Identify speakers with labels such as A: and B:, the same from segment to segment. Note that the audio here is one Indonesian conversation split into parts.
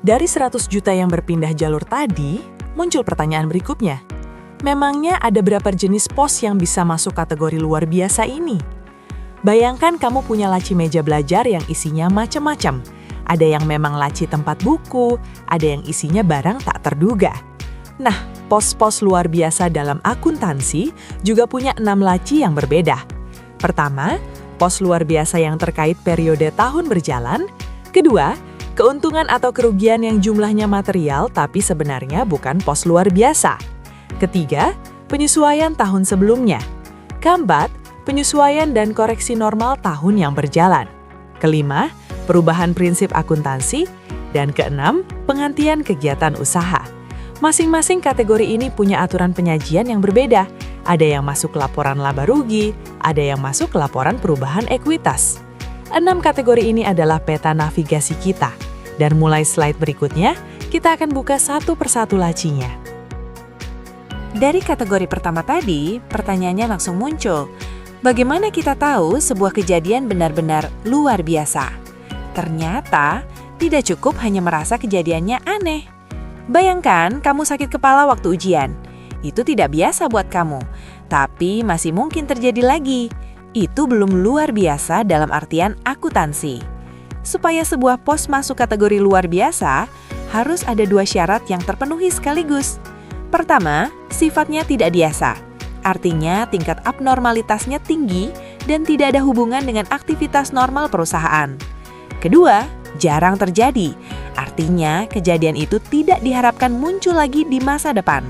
A: Dari 100 juta yang berpindah jalur tadi, muncul pertanyaan berikutnya. Memangnya ada berapa jenis pos yang bisa masuk kategori luar biasa ini? Bayangkan kamu punya laci meja belajar yang isinya macam-macam. Ada yang memang laci tempat buku, ada yang isinya barang tak terduga. Nah, pos-pos luar biasa dalam akuntansi juga punya 6 laci yang berbeda. Pertama, pos luar biasa yang terkait periode tahun berjalan. Kedua, keuntungan atau kerugian yang jumlahnya material tapi sebenarnya bukan pos luar biasa. Ketiga, penyesuaian tahun sebelumnya. Keempat, penyesuaian dan koreksi normal tahun yang berjalan. Kelima, perubahan prinsip akuntansi. Dan keenam, penghentian kegiatan usaha. Masing-masing kategori ini punya aturan penyajian yang berbeda. Ada yang masuk laporan laba rugi, ada yang masuk laporan perubahan ekuitas. 6 kategori ini adalah peta navigasi kita. Dan mulai slide berikutnya, kita akan buka satu persatu lacinya.
B: Dari kategori pertama tadi, pertanyaannya langsung muncul. Bagaimana kita tahu sebuah kejadian benar-benar luar biasa? Ternyata, tidak cukup hanya merasa kejadiannya aneh. Bayangkan kamu sakit kepala waktu ujian. Itu tidak biasa buat kamu, tapi masih mungkin terjadi lagi. Itu belum luar biasa dalam artian akuntansi. Supaya sebuah pos masuk kategori luar biasa, harus ada 2 syarat yang terpenuhi sekaligus. Pertama, sifatnya tidak biasa. Artinya tingkat abnormalitasnya tinggi dan tidak ada hubungan dengan aktivitas normal perusahaan. Kedua, jarang terjadi. Artinya kejadian itu tidak diharapkan muncul lagi di masa depan.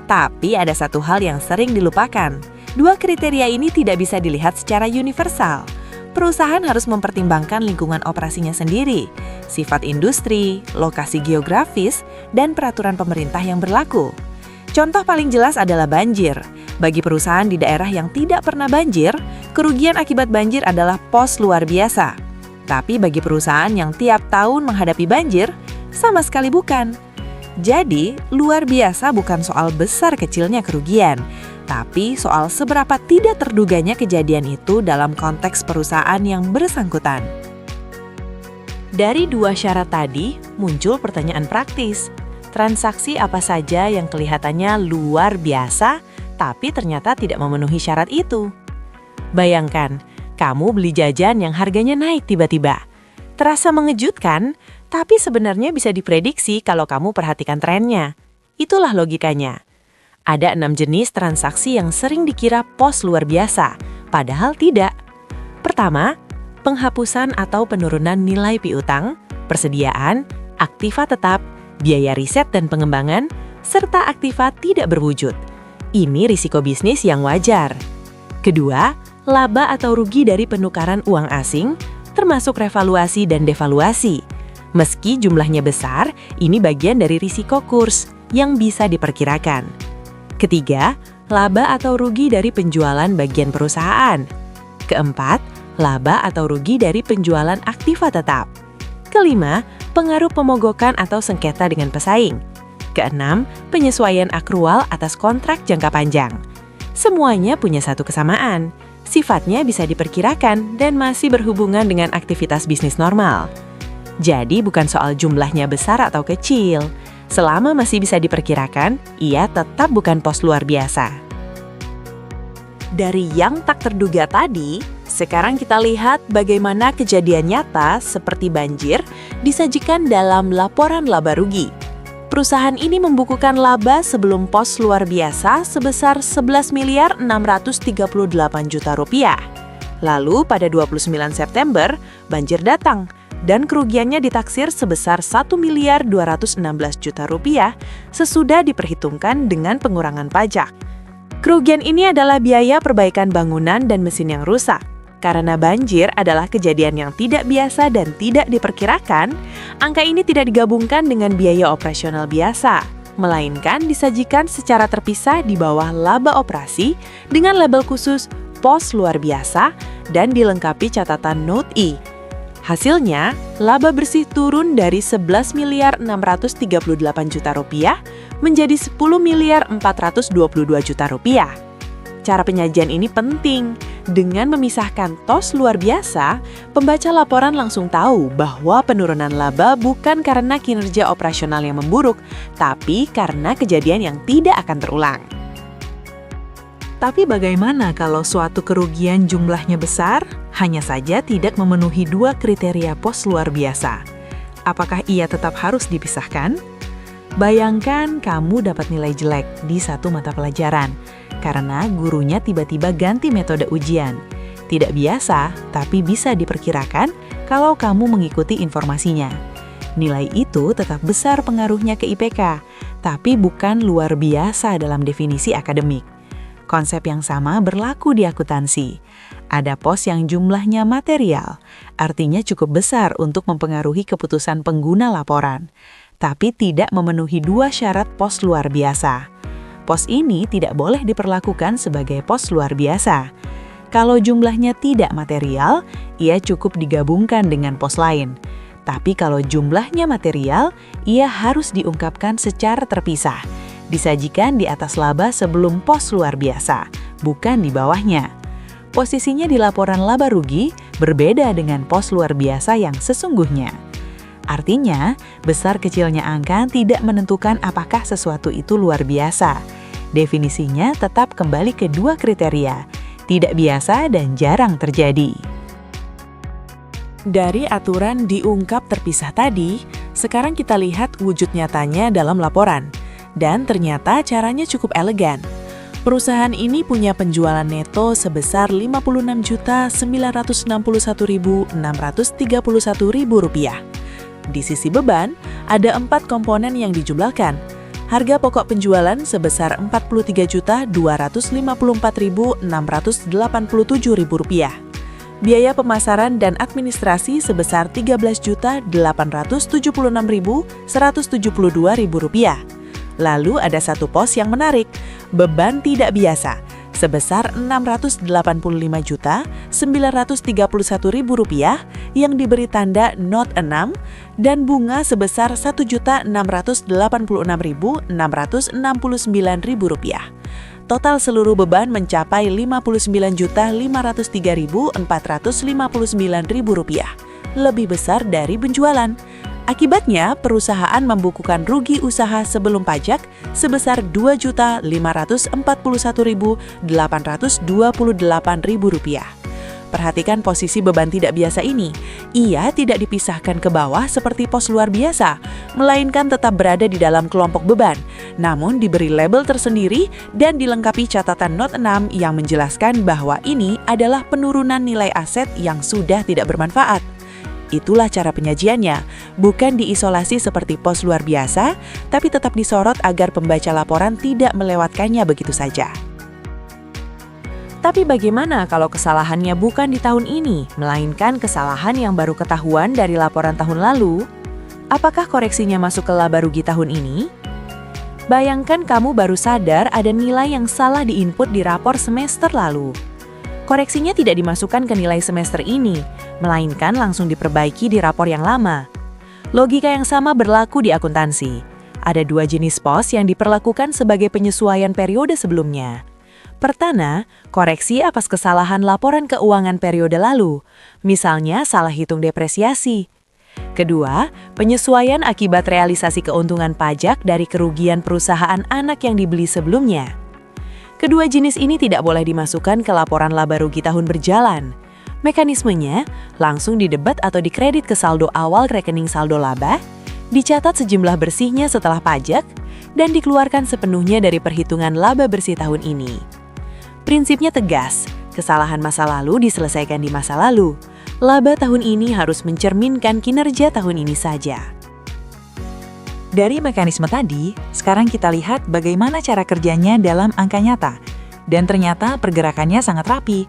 B: Tapi ada satu hal yang sering dilupakan. 2 kriteria ini tidak bisa dilihat secara universal. Perusahaan harus mempertimbangkan lingkungan operasinya sendiri, sifat industri, lokasi geografis, dan peraturan pemerintah yang berlaku. Contoh paling jelas adalah banjir. Bagi perusahaan di daerah yang tidak pernah banjir, kerugian akibat banjir adalah pos luar biasa. Tapi bagi perusahaan yang tiap tahun menghadapi banjir, sama sekali bukan. Jadi, luar biasa bukan soal besar kecilnya kerugian, tapi soal seberapa tidak terduganya kejadian itu dalam konteks perusahaan yang bersangkutan.
A: Dari 2 syarat tadi, muncul pertanyaan praktis. Transaksi apa saja yang kelihatannya luar biasa, tapi ternyata tidak memenuhi syarat itu? Bayangkan, kamu beli jajan yang harganya naik tiba-tiba. Terasa mengejutkan, tapi sebenarnya bisa diprediksi kalau kamu perhatikan trennya. Itulah logikanya. Ada 6 jenis transaksi yang sering dikira pos luar biasa, padahal tidak. Pertama, penghapusan atau penurunan nilai piutang, persediaan, aktiva tetap, biaya riset dan pengembangan, serta aktiva tidak berwujud. Ini risiko bisnis yang wajar. Kedua, laba atau rugi dari penukaran uang asing, termasuk revaluasi dan devaluasi. Meski jumlahnya besar, ini bagian dari risiko kurs yang bisa diperkirakan. Ketiga, laba atau rugi dari penjualan bagian perusahaan. Keempat, laba atau rugi dari penjualan aktiva tetap. Kelima, pengaruh pemogokan atau sengketa dengan pesaing. Keenam, penyesuaian akrual atas kontrak jangka panjang. Semuanya punya satu kesamaan. Sifatnya bisa diperkirakan dan masih berhubungan dengan aktivitas bisnis normal. Jadi bukan soal jumlahnya besar atau kecil. Selama masih bisa diperkirakan, ia tetap bukan pos luar biasa. Dari yang tak terduga tadi, sekarang kita lihat bagaimana kejadian nyata seperti banjir disajikan dalam laporan laba rugi. Perusahaan ini membukukan laba sebelum pos luar biasa sebesar 11 miliar 638 juta rupiah. Lalu pada 29 September, banjir datang dan kerugiannya ditaksir sebesar 1 miliar 216 juta rupiah sesudah diperhitungkan dengan pengurangan pajak. Kerugian ini adalah biaya perbaikan bangunan dan mesin yang rusak. Karena banjir adalah kejadian yang tidak biasa dan tidak diperkirakan, angka ini tidak digabungkan dengan biaya operasional biasa, melainkan disajikan secara terpisah di bawah laba operasi dengan label khusus pos luar biasa dan dilengkapi catatan Note I. Hasilnya, laba bersih turun dari 11 miliar 638 juta rupiah menjadi 10 miliar 422 juta rupiah. Cara penyajian ini penting, Dengan memisahkan TOS luar biasa, pembaca laporan langsung tahu bahwa penurunan laba bukan karena kinerja operasional yang memburuk, tapi karena kejadian yang tidak akan terulang. Tapi bagaimana kalau suatu kerugian jumlahnya besar, hanya saja tidak memenuhi dua kriteria pos luar biasa? Apakah ia tetap harus dipisahkan? Bayangkan kamu dapat nilai jelek di satu mata pelajaran, karena gurunya tiba-tiba ganti metode ujian. Tidak biasa, tapi bisa diperkirakan kalau kamu mengikuti informasinya. Nilai itu tetap besar pengaruhnya ke IPK, tapi bukan luar biasa dalam definisi akademik. Konsep yang sama berlaku di akuntansi. Ada pos yang jumlahnya material, artinya cukup besar untuk mempengaruhi keputusan pengguna laporan, tapi tidak memenuhi dua syarat pos luar biasa. Pos ini tidak boleh diperlakukan sebagai pos luar biasa. Kalau jumlahnya tidak material, ia cukup digabungkan dengan pos lain. Tapi kalau jumlahnya material, ia harus diungkapkan secara terpisah. Disajikan di atas laba sebelum pos luar biasa, bukan di bawahnya. Posisinya di laporan laba rugi berbeda dengan pos luar biasa yang sesungguhnya. Artinya, besar kecilnya angka tidak menentukan apakah sesuatu itu luar biasa. Definisinya tetap kembali ke dua kriteria, tidak biasa dan jarang terjadi. Dari aturan diungkap terpisah tadi, sekarang kita lihat wujud nyatanya dalam laporan. Dan ternyata caranya cukup elegan. Perusahaan ini punya penjualan neto sebesar Rp56.961.631. Di sisi beban, ada 4 komponen yang dijumlahkan. Harga pokok penjualan sebesar Rp43.254.687. Biaya pemasaran dan administrasi sebesar Rp13.876.172. Lalu ada satu pos yang menarik, beban tidak biasa, sebesar Rp685.931.000 yang diberi tanda not 6 dan bunga sebesar Rp1.686.669.000. Total seluruh beban mencapai Rp59.503.459.000, lebih besar dari penjualan. Akibatnya, perusahaan membukukan rugi usaha sebelum pajak sebesar Rp2.541.828.000. Perhatikan posisi beban tidak biasa ini. Ia tidak dipisahkan ke bawah seperti pos luar biasa, melainkan tetap berada di dalam kelompok beban, namun diberi label tersendiri dan dilengkapi catatan not 6 yang menjelaskan bahwa ini adalah penurunan nilai aset yang sudah tidak bermanfaat. Itulah cara penyajiannya, bukan diisolasi seperti pos luar biasa, tapi tetap disorot agar pembaca laporan tidak melewatkannya begitu saja. Tapi bagaimana kalau kesalahannya bukan di tahun ini, melainkan kesalahan yang baru ketahuan dari laporan tahun lalu? Apakah koreksinya masuk ke laba rugi tahun ini? Bayangkan kamu baru sadar ada nilai yang salah diinput di rapor semester lalu. Koreksinya tidak dimasukkan ke nilai semester ini, melainkan langsung diperbaiki di rapor yang lama. Logika yang sama berlaku di akuntansi. Ada 2 jenis pos yang diperlakukan sebagai penyesuaian periode sebelumnya. Pertama, koreksi atas kesalahan laporan keuangan periode lalu, misalnya salah hitung depresiasi. Kedua, penyesuaian akibat realisasi keuntungan pajak dari kerugian perusahaan anak yang dibeli sebelumnya. Kedua jenis ini tidak boleh dimasukkan ke laporan laba rugi tahun berjalan. Mekanismenya langsung didebat atau dikredit ke saldo awal rekening saldo laba, dicatat sejumlah bersihnya setelah pajak, dan dikeluarkan sepenuhnya dari perhitungan laba bersih tahun ini. Prinsipnya tegas, kesalahan masa lalu diselesaikan di masa lalu. Laba tahun ini harus mencerminkan kinerja tahun ini saja. Dari mekanisme tadi, sekarang kita lihat bagaimana cara kerjanya dalam angka nyata. Dan ternyata pergerakannya sangat rapi.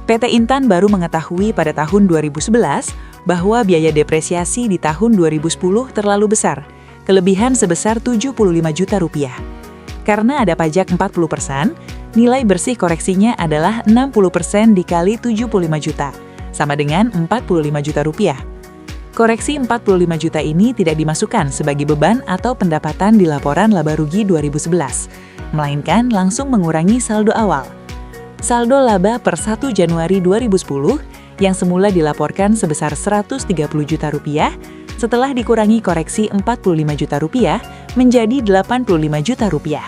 A: PT Intan baru mengetahui pada tahun 2011 bahwa biaya depresiasi di tahun 2010 terlalu besar, kelebihan sebesar Rp75 juta. Karena ada pajak 40%, nilai bersih koreksinya adalah 60% dikali 75 juta, sama dengan Rp45 juta. Koreksi 45 juta ini tidak dimasukkan sebagai beban atau pendapatan di laporan laba rugi 2011, melainkan langsung mengurangi saldo awal. saldo laba per 1 Januari 2010 yang semula dilaporkan sebesar 130 juta rupiah setelah dikurangi koreksi 45 juta rupiah menjadi 85 juta rupiah.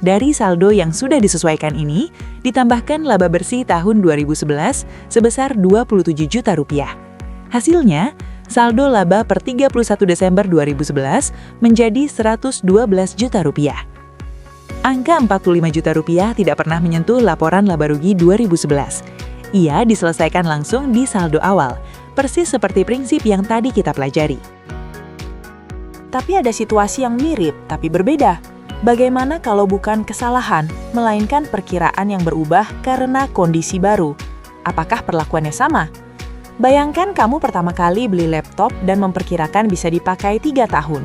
A: Dari saldo yang sudah disesuaikan ini, ditambahkan laba bersih tahun 2011 sebesar 27 juta rupiah. Hasilnya, saldo laba per 31 Desember 2011 menjadi 112 juta rupiah. Angka 45 juta rupiah tidak pernah menyentuh laporan laba rugi 2011. Ia diselesaikan langsung di saldo awal, persis seperti prinsip yang tadi kita pelajari.
B: Tapi ada situasi yang mirip tapi berbeda. Bagaimana kalau bukan kesalahan, melainkan perkiraan yang berubah karena kondisi baru? Apakah perlakuannya sama? Bayangkan kamu pertama kali beli laptop dan memperkirakan bisa dipakai 3 tahun.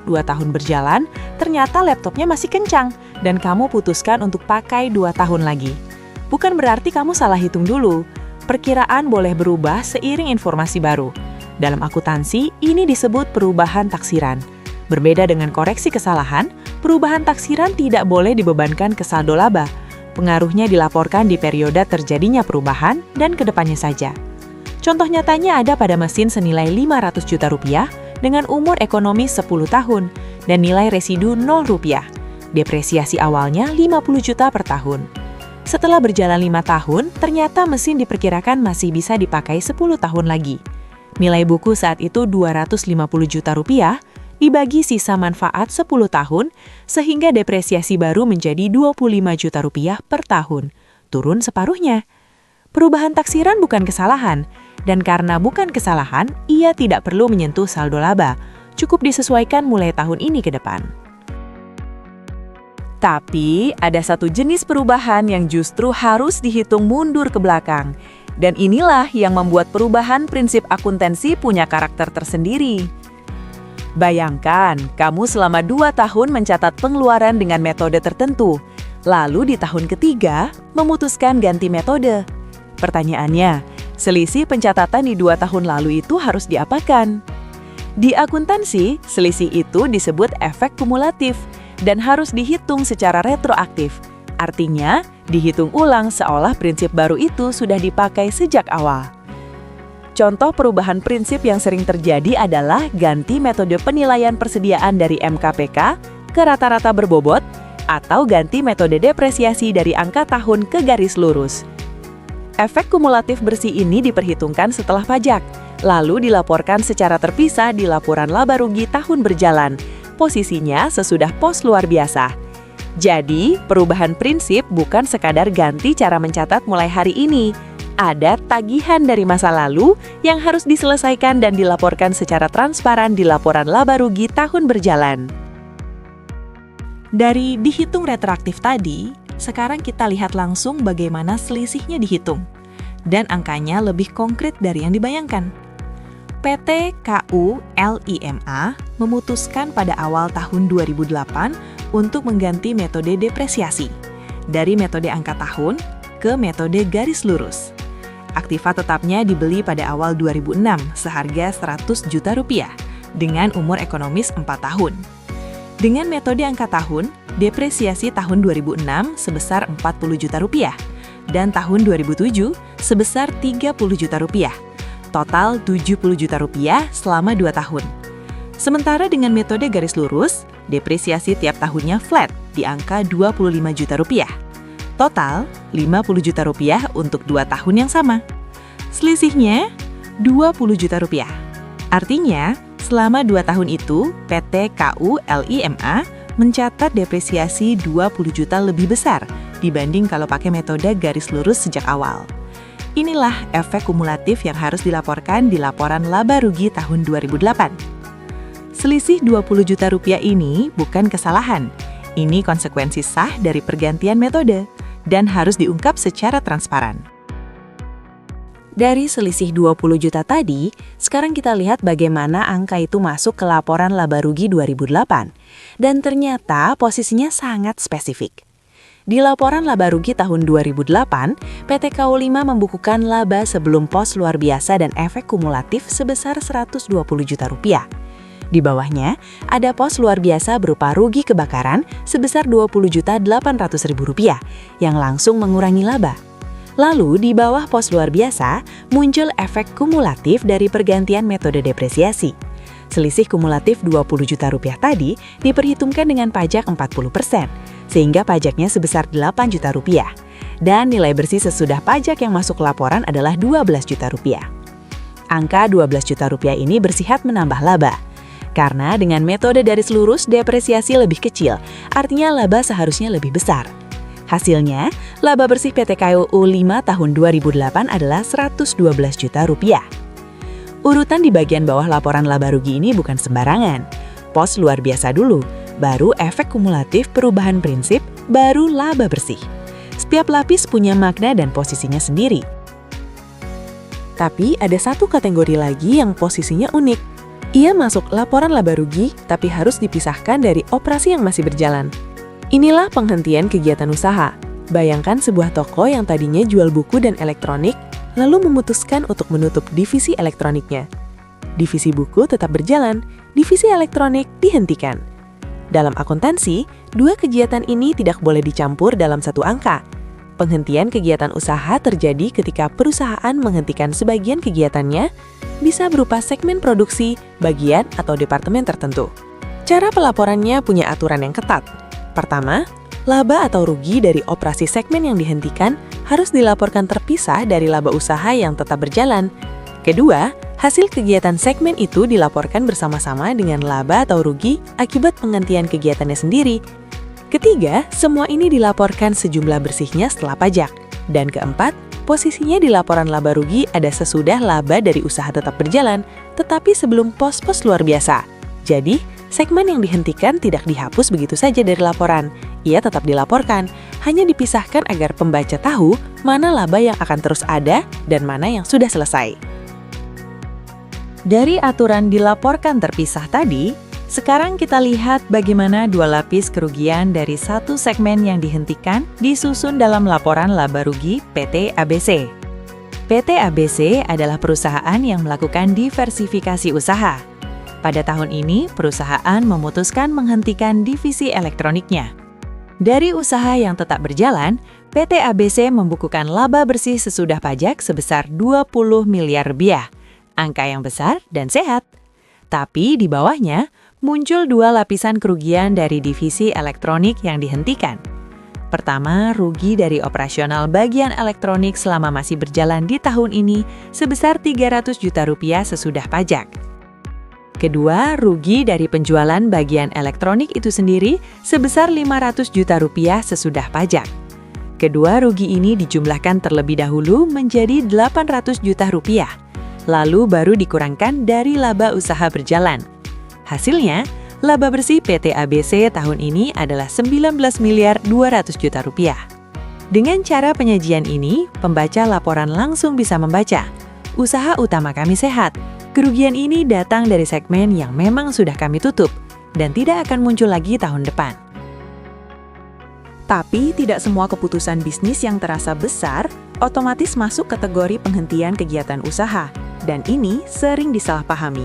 B: 2 tahun berjalan, ternyata laptopnya masih kencang dan kamu putuskan untuk pakai 2 tahun lagi. Bukan berarti kamu salah hitung dulu. Perkiraan boleh berubah seiring informasi baru. Dalam akuntansi, ini disebut perubahan taksiran. Berbeda dengan koreksi kesalahan, perubahan taksiran tidak boleh dibebankan ke saldo laba. Pengaruhnya dilaporkan di periode terjadinya perubahan dan kedepannya saja. Contoh nyatanya ada pada mesin senilai 500 juta rupiah dengan umur ekonomi 10 tahun dan nilai residu 0 rupiah. Depresiasi awalnya 50 juta per tahun. Setelah berjalan 5 tahun, ternyata mesin diperkirakan masih bisa dipakai 10 tahun lagi. Nilai buku saat itu 250 juta rupiah, dibagi sisa manfaat 10 tahun, sehingga depresiasi baru menjadi 25 juta rupiah per tahun, turun separuhnya. Perubahan taksiran bukan kesalahan, dan karena bukan kesalahan, ia tidak perlu menyentuh saldo laba, cukup disesuaikan mulai tahun ini ke depan. Tapi, ada satu jenis perubahan yang justru harus dihitung mundur ke belakang. Dan inilah yang membuat perubahan prinsip akuntansi punya karakter tersendiri. Bayangkan, kamu selama 2 tahun mencatat pengeluaran dengan metode tertentu. Lalu di tahun ketiga, memutuskan ganti metode. Pertanyaannya, selisih pencatatan di 2 tahun lalu itu harus diapakan? Di akuntansi, selisih itu disebut efek kumulatif dan harus dihitung secara retroaktif. Artinya, dihitung ulang seolah prinsip baru itu sudah dipakai sejak awal. Contoh perubahan prinsip yang sering terjadi adalah ganti metode penilaian persediaan dari MKPK ke rata-rata berbobot atau ganti metode depresiasi dari angka tahun ke garis lurus. Efek kumulatif bersih ini diperhitungkan setelah pajak, lalu dilaporkan secara terpisah di laporan laba rugi tahun berjalan. Posisinya sesudah pos luar biasa. Jadi, perubahan prinsip bukan sekadar ganti cara mencatat mulai hari ini. Ada tagihan dari masa lalu yang harus diselesaikan dan dilaporkan secara transparan di laporan laba rugi tahun berjalan. Dari dihitung retroaktif tadi, sekarang kita lihat langsung bagaimana selisihnya dihitung. Dan angkanya lebih konkret dari yang dibayangkan. PT KU LIMA memutuskan pada awal tahun 2008 untuk mengganti metode depresiasi dari metode angka tahun ke metode garis lurus. Aktiva tetapnya dibeli pada awal 2006 seharga 100 juta rupiah dengan umur ekonomis 4 tahun. Dengan metode angka tahun, depresiasi tahun 2006 sebesar 40 juta rupiah dan tahun 2007 sebesar 30 juta rupiah. Total 70 juta rupiah selama 2 tahun. Sementara dengan metode garis lurus, depresiasi tiap tahunnya flat di angka 25 juta rupiah. Total 50 juta rupiah untuk 2 tahun yang sama. Selisihnya 20 juta rupiah. Artinya, selama 2 tahun itu, PT KU LIMA mencatat depresiasi 20 juta lebih besar dibanding kalau pakai metode garis lurus sejak awal. Inilah efek kumulatif yang harus dilaporkan di laporan laba rugi tahun 2008. Selisih 20 juta rupiah ini bukan kesalahan. Ini konsekuensi sah dari pergantian metode dan harus diungkap secara transparan. Dari selisih 20 juta tadi, sekarang kita lihat bagaimana angka itu masuk ke laporan laba rugi 2008. Dan ternyata posisinya sangat spesifik. Di laporan laba rugi tahun 2008, PT KU5 membukukan laba sebelum pos luar biasa dan efek kumulatif sebesar 120 juta rupiah.
A: Di bawahnya, ada pos luar biasa berupa rugi kebakaran sebesar Rp20.800.000 yang langsung mengurangi laba. Lalu, di bawah pos luar biasa, muncul efek kumulatif dari pergantian metode depresiasi. Selisih kumulatif Rp20 juta tadi diperhitungkan dengan pajak 40%, sehingga pajaknya sebesar Rp8 juta. Dan nilai bersih sesudah pajak yang masuk laporan adalah Rp12 juta. Angka Rp12 juta ini bersifat menambah laba. Karena dengan metode garis lurus, depresiasi lebih kecil, artinya laba seharusnya lebih besar. Hasilnya, laba bersih PT KAU 5 tahun 2008 adalah Rp112 juta. Urutan di bagian bawah laporan laba rugi ini bukan sembarangan. Pos luar biasa dulu, baru efek kumulatif perubahan prinsip, baru laba bersih. Setiap lapis punya makna dan posisinya sendiri. Tapi ada satu kategori lagi yang posisinya unik. Ia masuk laporan laba rugi, tapi harus dipisahkan dari operasi yang masih berjalan. Inilah penghentian kegiatan usaha. Bayangkan sebuah toko yang tadinya jual buku dan elektronik, lalu memutuskan untuk menutup divisi elektroniknya. Divisi buku tetap berjalan, divisi elektronik dihentikan. Dalam akuntansi, dua kegiatan ini tidak boleh dicampur dalam satu angka. Penghentian kegiatan usaha terjadi ketika perusahaan menghentikan sebagian kegiatannya, bisa berupa segmen produksi, bagian, atau departemen tertentu. Cara pelaporannya punya aturan yang ketat. Pertama, laba atau rugi dari operasi segmen yang dihentikan harus dilaporkan terpisah dari laba usaha yang tetap berjalan. Kedua, hasil kegiatan segmen itu dilaporkan bersama-sama dengan laba atau rugi akibat penghentian kegiatannya sendiri. Ketiga, semua ini dilaporkan sejumlah bersihnya setelah pajak. Dan keempat, posisinya di laporan laba rugi ada sesudah laba dari usaha tetap berjalan, tetapi sebelum pos-pos luar biasa. Jadi, segmen yang dihentikan tidak dihapus begitu saja dari laporan. Ia tetap dilaporkan, hanya dipisahkan agar pembaca tahu mana laba yang akan terus ada dan mana yang sudah selesai. Dari aturan dilaporkan terpisah tadi, sekarang kita lihat bagaimana dua lapis kerugian dari satu segmen yang dihentikan disusun dalam laporan laba rugi PT ABC. PT ABC adalah perusahaan yang melakukan diversifikasi usaha. Pada tahun ini, perusahaan memutuskan menghentikan divisi elektroniknya. Dari usaha yang tetap berjalan, PT ABC membukukan laba bersih sesudah pajak sebesar Rp20 miliar, angka yang besar dan sehat. Tapi di bawahnya, muncul dua lapisan kerugian dari divisi elektronik yang dihentikan. Pertama, rugi dari operasional bagian elektronik selama masih berjalan di tahun ini sebesar Rp300 juta sesudah pajak. Kedua, rugi dari penjualan bagian elektronik itu sendiri sebesar Rp500 juta sesudah pajak. Kedua rugi ini dijumlahkan terlebih dahulu menjadi Rp800 juta, lalu baru dikurangkan dari laba usaha berjalan. Hasilnya, laba bersih PT ABC tahun ini adalah Rp19.200 juta. Dengan cara penyajian ini, pembaca laporan langsung bisa membaca. Usaha utama kami sehat. Kerugian ini datang dari segmen yang memang sudah kami tutup dan tidak akan muncul lagi tahun depan. Tapi tidak semua keputusan bisnis yang terasa besar otomatis masuk kategori penghentian kegiatan usaha, dan ini sering disalahpahami.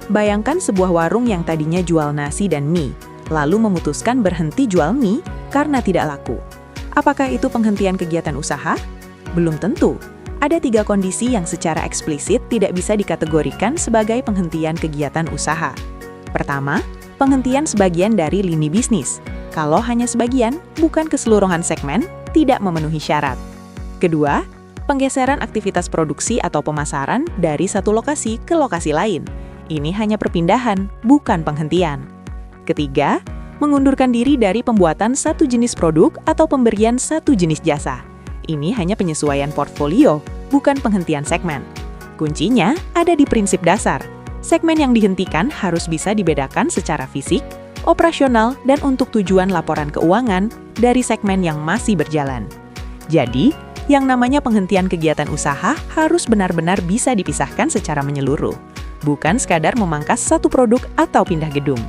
A: Bayangkan sebuah warung yang tadinya jual nasi dan mie, lalu memutuskan berhenti jual mie karena tidak laku. Apakah itu penghentian kegiatan usaha? Belum tentu. Ada 3 kondisi yang secara eksplisit tidak bisa dikategorikan sebagai penghentian kegiatan usaha. Pertama, penghentian sebagian dari lini bisnis. Kalau hanya sebagian, bukan keseluruhan segmen, tidak memenuhi syarat. Kedua, penggeseran aktivitas produksi atau pemasaran dari satu lokasi ke lokasi lain. Ini hanya perpindahan, bukan penghentian. Ketiga, mengundurkan diri dari pembuatan satu jenis produk atau pemberian satu jenis jasa. Ini hanya penyesuaian portfolio, bukan penghentian segmen. Kuncinya ada di prinsip dasar. Segmen yang dihentikan harus bisa dibedakan secara fisik, operasional, dan untuk tujuan laporan keuangan dari segmen yang masih berjalan. Jadi, yang namanya penghentian kegiatan usaha harus benar-benar bisa dipisahkan secara menyeluruh, bukan sekadar memangkas satu produk atau pindah gedung.